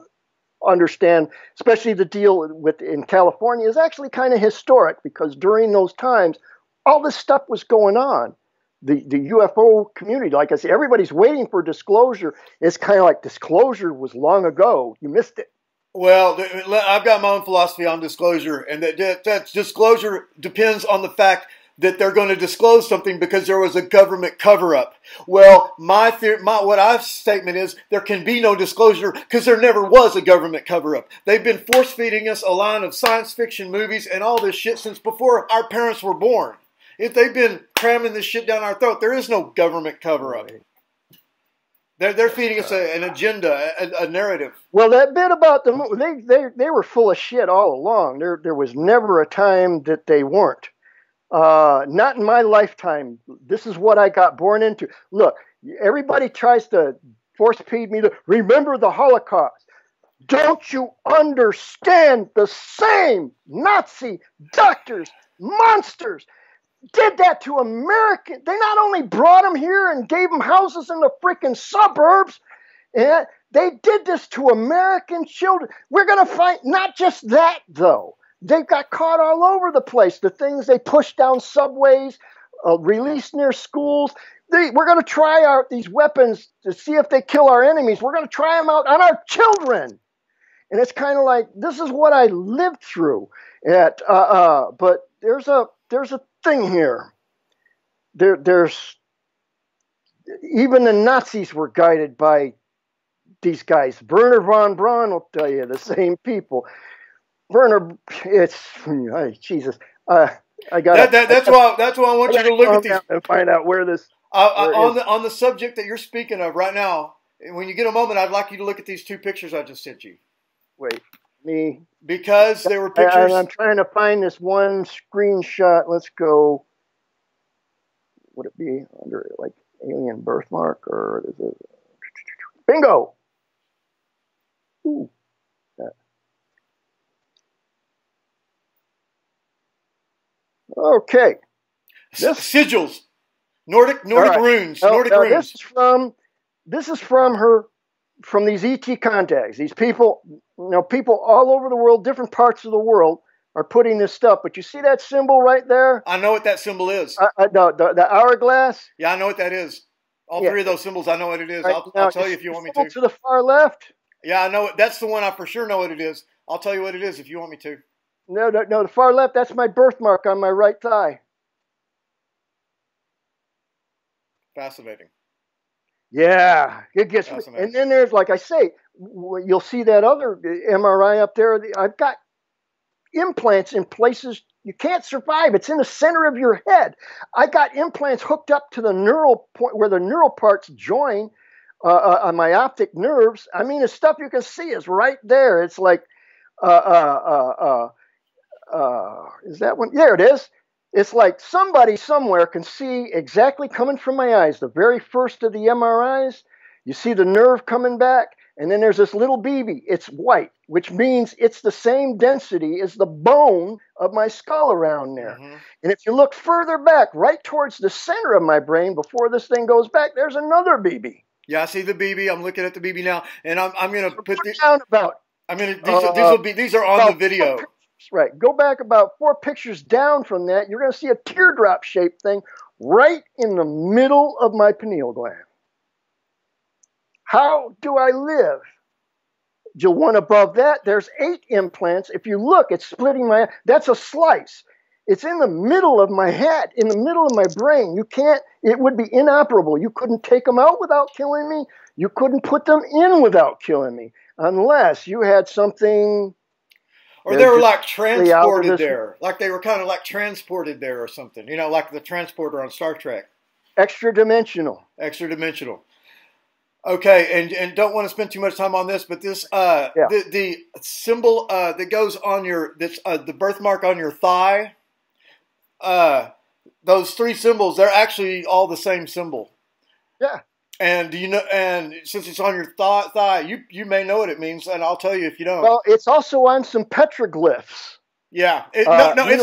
understand, especially the deal in California is actually kind of historic because during those times, all this stuff was going on. The UFO community, like I said, everybody's waiting for disclosure. It's kind of like disclosure was long ago. You missed it. Well, I've got my own philosophy on disclosure, and that disclosure depends on the fact that they're going to disclose something because there was a government cover-up. Well, what I've statement is there can be no disclosure because there never was a government cover-up. They've been force-feeding us a line of science fiction movies and all this shit since before our parents were born. If they've been cramming this shit down our throat. There is no government cover-up. They're feeding us an agenda, a narrative. Well, that bit about they were full of shit all along. There was never a time that they weren't. Not in my lifetime. This is what I got born into. Look, everybody tries to force feed me to remember the Holocaust. Don't you understand? The same Nazi doctors, monsters, did that to Americans. They not only brought them here and gave them houses in the freaking suburbs, and they did this to American children. We're going to find not just that, though. They got caught all over the place. The things they pushed down subways, released near schools. We're going to try out these weapons to see if they kill our enemies. We're going to try them out on our children. And it's kind of like, this is what I lived through. But there's a thing here. There's even the Nazis were guided by these guys. Werner von Braun will tell you, the same people. Werner, Jesus. I got that's why I want you to look at these and find out where this on the subject that you're speaking of right now. When you get a moment, I'd like you to look at these two pictures I just sent you. Wait, me. Because they were pictures. I'm trying to find this one screenshot. Let's go. Would it be under like alien birthmark or is it? Bingo. Ooh. Okay. Sigils. Nordic right. Runes. Nordic runes. This is from these ET contacts. These people, people all over the world, different parts of the world, are putting this stuff. But you see that symbol right there? I know what that symbol is. The hourglass? Yeah, I know what that is. All three of those symbols, I know what it is. Right, I'll tell you if you want me to. To the far left? Yeah, I know it. That's the one I for sure know what it is. I'll tell you what it is if you want me to. No, the far left, that's my birthmark on my right thigh. Fascinating. Yeah, it gets. And then there's, like I say, you'll see that other MRI up there. I've got implants in places you can't survive. It's in the center of your head. I got implants hooked up to the neural point where the neural parts join on my optic nerves. I mean, the stuff you can see is right there. It's like, is that one? There it is. It's like somebody somewhere can see exactly coming from my eyes, the very first of the MRIs. You see the nerve coming back, and then there's this little BB. It's white, which means it's the same density as the bone of my skull around there. Mm-hmm. And if you look further back, right towards the center of my brain, before this thing goes back, there's another BB. Yeah, I see the BB. I'm looking at the BB now, and I'm going to put this down about. These are on the video. Right. Go back about 4 pictures down from that. You're going to see a teardrop-shaped thing right in the middle of my pineal gland. How do I live? The one above that, there's 8 implants. If you look, it's splitting my... That's a slice. It's in the middle of my head, in the middle of my brain. You can't... It would be inoperable. You couldn't take them out without killing me. You couldn't put them in without killing me. Unless you had something... Or they were like transported there. Like they were kind of like transported there or something. You know, like the transporter on Star Trek. Extra dimensional. Extra dimensional. Okay, and don't want to spend too much time on this, but this the symbol that goes on your the birthmark on your thigh. Those 3 symbols, they're actually all the same symbol. Yeah. And and since it's on your thigh, you may know what it means, and I'll tell you if you don't. Well, it's also on some petroglyphs. Yeah, it's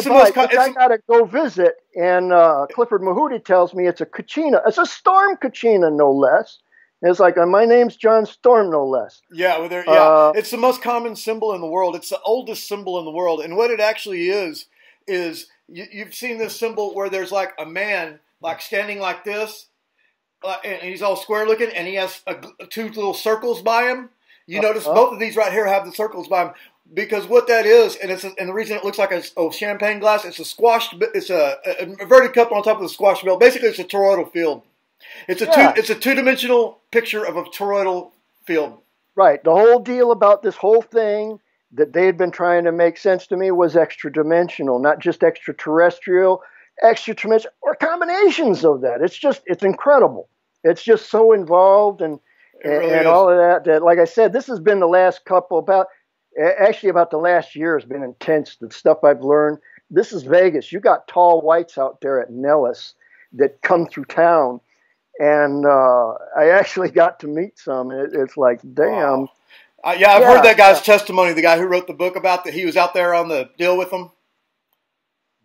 the most. I gotta go visit, and Clifford Mahooty tells me it's a kachina. It's a Stormm kachina, no less. And it's like my name's John Stormm, no less. Yeah, well, it's the most common symbol in the world. It's the oldest symbol in the world, and what it actually is you've seen this symbol where there's like a man like standing like this. And he's all square looking, and he has 2 little circles by him. You notice both of these right here have the circles by him, because what that is, and the reason it looks like a champagne glass, it's a inverted cup on top of the squash bill. Basically, it's a toroidal field. It's a 2-dimensional picture of a toroidal field. Right. The whole deal about this whole thing that they had been trying to make sense to me was extra dimensional, not just extraterrestrial. extra-dimensional, or combinations of that. It's incredible. It's just so involved and all of that. That, like I said, this has been the last couple about the last year has been intense. The stuff I've learned. This is Vegas. You got tall whites out there at Nellis that come through town, and I actually got to meet some. It's like, damn. Wow. I've heard that guy's testimony. The guy who wrote the book about that, he was out there on the deal with them.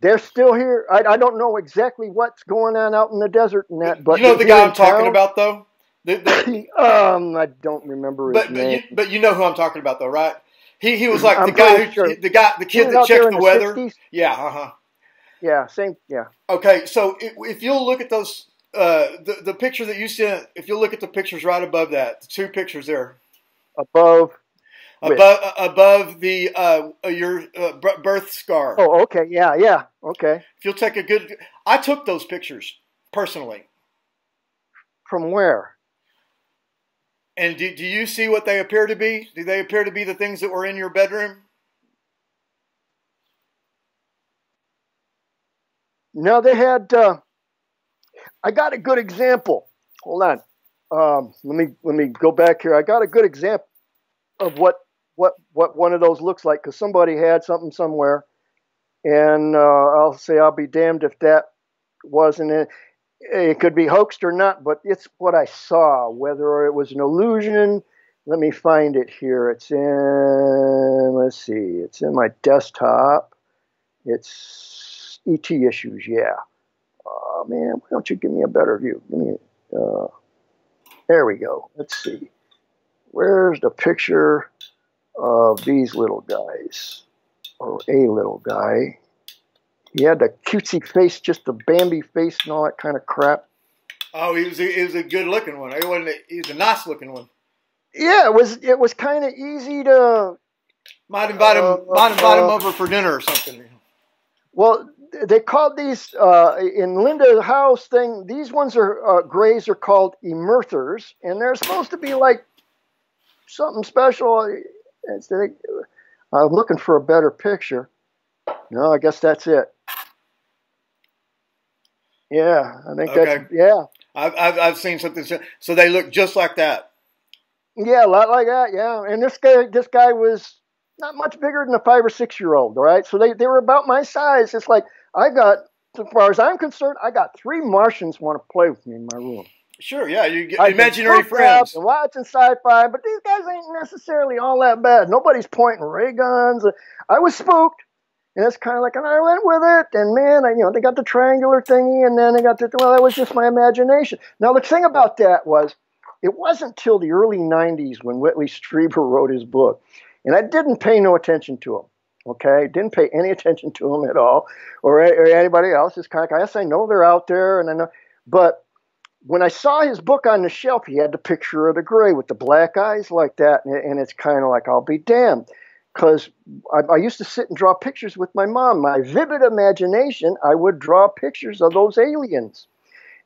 They're still here. I don't know exactly what's going on out in the desert and that, but you know the guy I'm talking about, though. I don't remember his name. But you know who I'm talking about, though, right? He was like the kid that checked the weather. 60s? Yeah, Yeah, same. Yeah. Okay, so if you'll look at those, the picture that you sent, if you look at the pictures right above that, the two pictures there, above the your birth scar. Oh, okay, yeah, okay. If you'll take a good, I took those pictures personally. From where? And do you see what they appear to be? Do they appear to be the things that were in your bedroom? No, they had. I got a good example. Hold on. Let me go back here. I got a good example of what one of those looks like, because somebody had something somewhere, and I'll say I'll be damned if that wasn't it. It could be hoaxed or not, but it's what I saw. Whether it was an illusion, let me find it here. It's in, let's see, it's in my desktop. It's ET issues, yeah. Oh, man, why don't you give me a better view? Give me, there we go. Let's see. Where's the picture of these little guys, or a little guy? He had the cutesy face, just the Bambi face and all that kind of crap. Oh, he was a good looking one. He was a nice looking one. Yeah, it was kind of easy to. Might invite him over for dinner or something. Well, they called these in Linda's house thing. These ones are grays are called emerthers, and they're supposed to be like something special. I'm looking for a better picture. No, I guess that's it. Yeah, I think that's, yeah. I've seen something. So they look just like that. Yeah, a lot like that, yeah. And this guy was not much bigger than a 5 or 6 year old, all right? So they were about my size. It's like, as far as I'm concerned, I got 3 Martians want to play with me in my room. Sure, yeah, you get imaginary friends. And watching sci-fi, but these guys ain't necessarily all that bad. Nobody's pointing ray guns. I was spooked. And it's kind of like, and I went with it, and man, they got the triangular thingy, and then they got that was just my imagination. Now, the thing about that was, it wasn't till the early 90s when Whitley Strieber wrote his book, and I didn't pay no attention to him, okay? Didn't pay any attention to him at all, or anybody else. It's kind of like, yes, I know they're out there, and I know, but when I saw his book on the shelf, he had the picture of the gray with the black eyes like that, and it's kind of like, I'll be damned. Because I used to sit and draw pictures with my mom. My vivid imagination, I would draw pictures of those aliens.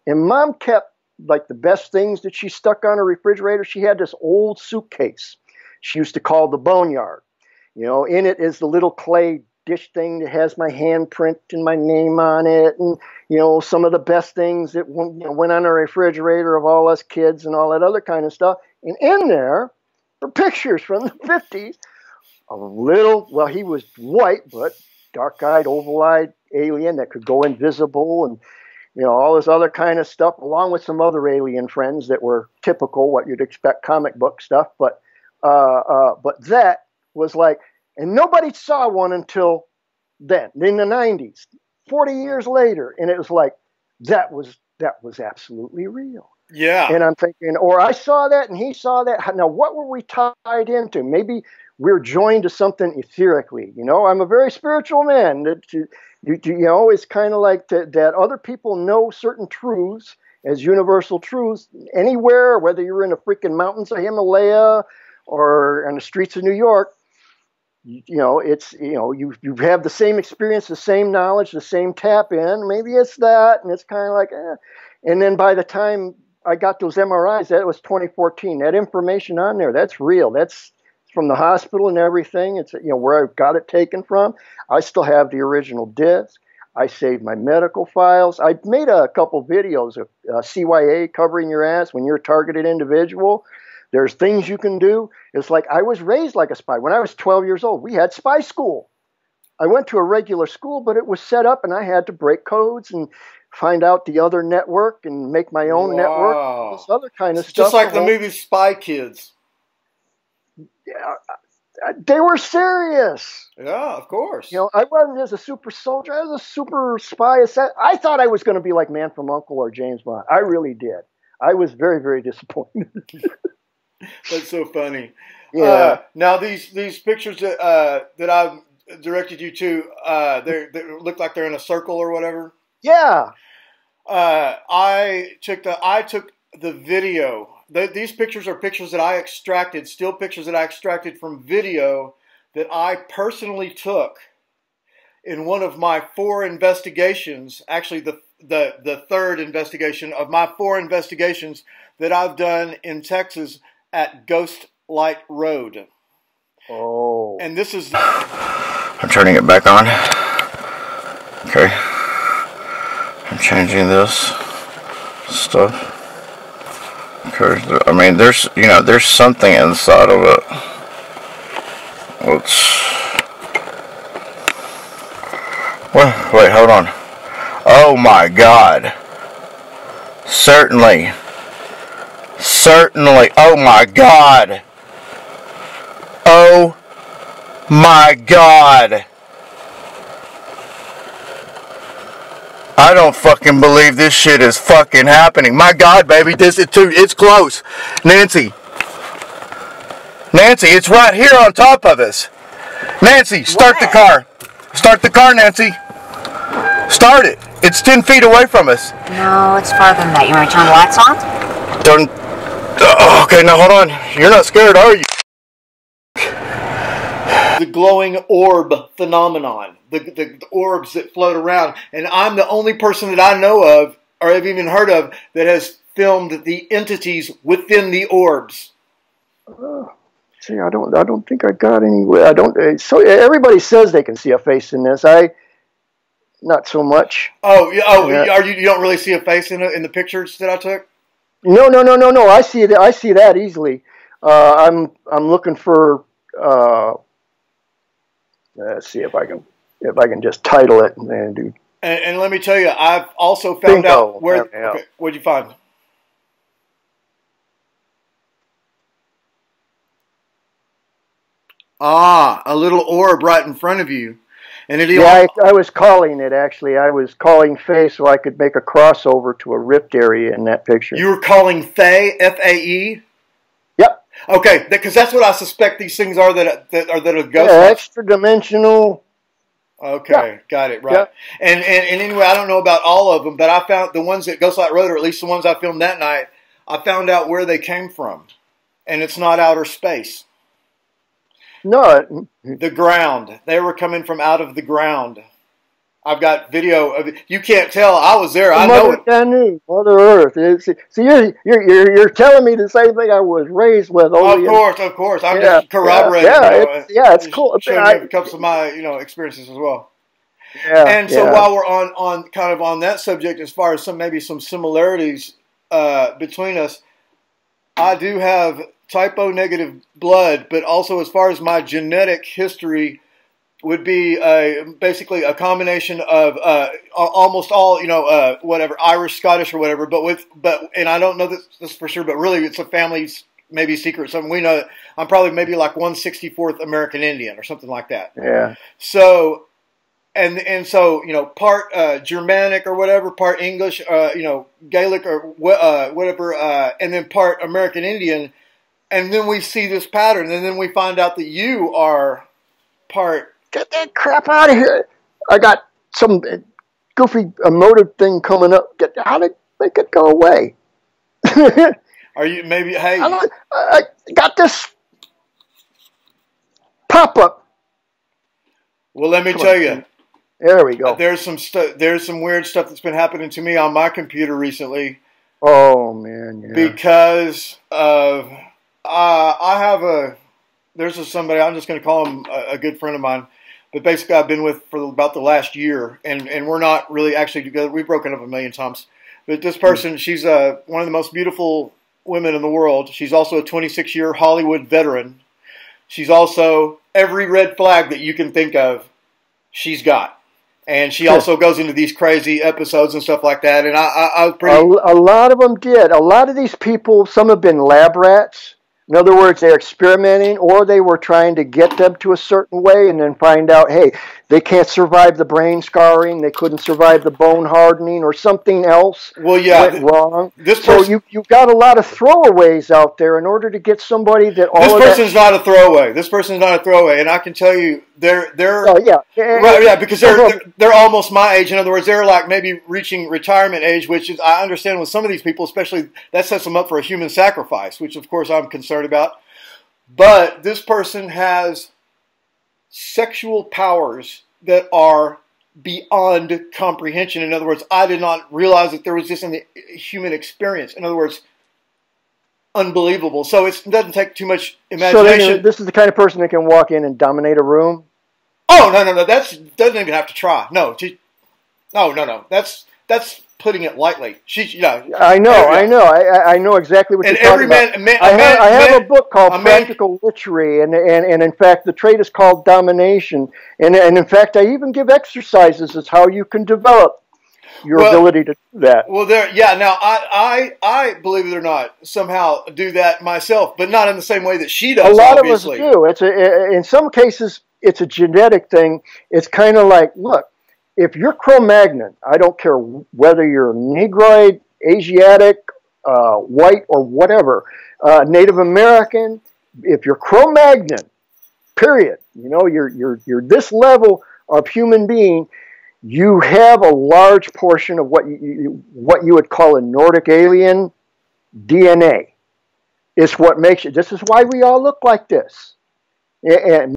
And Mom kept, like, the best things that she stuck on her refrigerator. She had this old suitcase she used to call the boneyard. In it is the little clay dish thing that has my handprint and my name on it. And, some of the best things that went on the refrigerator of all us kids and all that other kind of stuff. And in there were pictures from the 50s. He was white, but dark-eyed, oval-eyed alien that could go invisible and, all this other kind of stuff, along with some other alien friends that were typical, what you'd expect comic book stuff. But that was like, and nobody saw one until then, in the 90s, 40 years later. And it was like, that was absolutely real. Yeah. And I'm thinking, or I saw that and he saw that. Now, what were we tied into? Maybe we're joined to something etherically. I'm a very spiritual man. It's kind of like that other people know certain truths as universal truths anywhere, whether you're in the freaking mountains of Himalaya or on the streets of New York. You have the same experience, the same knowledge, the same tap in. Maybe it's that, and it's kind of like, And then by the time I got those MRIs, that was 2014. That information on there, that's real. That's from the hospital and everything. It's where I got it taken from. I still have the original disc. I saved my medical files. I made a couple videos of CYA covering your ass when you're a targeted individual. There's things you can do. It's like I was raised like a spy. When I was 12 years old, we had spy school. I went to a regular school, but it was set up and I had to break codes and find out the other network and make my own network. This other kind of stuff. Just like the movie Spy Kids. Yeah, they were serious. Yeah, of course. You know, I wasn't just a super soldier. I was a super spy. I thought I was going to be like Man from U.N.C.L.E. or James Bond. I really did. I was very, very disappointed. That's so funny. Yeah. Now these pictures that I've directed you to, they look like they're in a circle or whatever. Yeah. I took the video. These pictures are pictures that I extracted, still pictures that I extracted from video that I personally took in one of my 4 investigations. Actually, the third investigation of my 4 investigations that I've done in Texas at Ghost Light Road. Oh. And this is... I'm turning it back on. Okay. I'm changing this stuff. Okay. I mean, there's something inside of it. Wait, hold on. Oh my God. Certainly. Oh my God. Oh my God. I don't fucking believe this shit is fucking happening. My God, baby, it's close. Nancy, it's right here on top of us. Nancy, start the car. Start the car, Nancy. Start it. It's 10 feet away from us. No, it's farther than that. You want me to turn the lights on? Okay, now hold on. You're not scared, are you? The glowing orb phenomenon. The orbs that float around. And I'm the only person that I know of, or have even heard of, that has filmed the entities within the orbs. See, I don't think I got anywhere. I don't. So everybody says they can see a face in this. Not so much. Yeah. You don't really see a face in the pictures that I took? No. I see that. I see that easily. I'm looking for. Let's see if I can just title it and do. And let me tell you, I've also found out where. Okay, what'd you find? A little orb right in front of you. And I was calling it, actually. I was calling Faye so I could make a crossover to a ripped area in that picture. You were calling Faye, F-A-E? Yep. Okay, because that's what I suspect these things are that are ghosts. Yeah, extra dimensional. Okay, got it, right. Yeah. And anyway, I don't know about all of them, but I found the ones at Ghost Light Road, or at least the ones I filmed that night, I found out where they came from. And it's not outer space. No. The ground. They were coming from out of the ground. I've got video of it. You can't tell. I was there. I know it. Mother Earth. See, you're telling me the same thing I was raised with. Of course. I'm just corroborating. It's cool. Showing you a couple of my experiences as well. Yeah. And so while we're on kind of on that subject, as far as maybe some similarities between us, I do have typo negative blood, but also as far as my genetic history would be basically a combination of almost all whatever Irish, Scottish, or whatever. And I don't know this for sure, but really it's a family maybe secret. Something we know that I'm probably maybe like 1/64th American Indian or something like that. Yeah. So so part Germanic or whatever, part English, Gaelic or whatever, and then part American Indian. And then we see this pattern, and then we find out that you are part. Get that crap out of here! I got some goofy emotive thing coming up. How did make it go away? Are you maybe? Hey, I got this pop up. Well, let me tell you. There we go. There's some weird stuff that's been happening to me on my computer recently. Oh man! Yeah. Because of. There's somebody, I'm just going to call him a good friend of mine, but basically I've been with for about the last year, and we're not really actually together. We've broken up a million times. But this person, she's one of the most beautiful women in the world. She's also a 26-year Hollywood veteran. She's also every red flag that you can think of, she's got. And she also goes into these crazy episodes and stuff like that. And I was pretty... A lot of them did. A lot of these people, some have been lab rats. In other words, they're experimenting, or they were trying to get them to a certain way and then find out, hey, they can't survive the brain scarring, they couldn't survive the bone hardening, or something else went wrong. So you've got a lot of throwaways out there in order to get somebody that all this person's not a throwaway. This person's not a throwaway, and I can tell you they're because they're almost my age. In other words, they're like maybe reaching retirement age, which is, I understand with some of these people, especially that sets them up for a human sacrifice, which of course I'm concerned about. But this person has sexual powers that are beyond comprehension. In other words, I did not realize that there was this in the human experience. In other words, unbelievable. So it doesn't take too much imagination. So this is the kind of person that can walk in and dominate a room? Oh, no. That's doesn't even have to try. No. That's putting it lightly. I know exactly what you're talking about. I have a book called Practical Witchery, and in fact, the trait is called domination. And in fact, I even give exercises as how you can develop your ability to do that. Well, now I believe it or not, somehow do that myself, but not in the same way that she does. A lot obviously. of us do. In some cases, it's a genetic thing. It's kind of like, look, if you're Cro-Magnon, I don't care whether you're Negroid, Asiatic, white, or whatever, Native American, if you're Cro-Magnon, period, you're this level of human being, you have a large portion of what you would call a Nordic alien DNA. It's what makes it. This is why we all look like this. And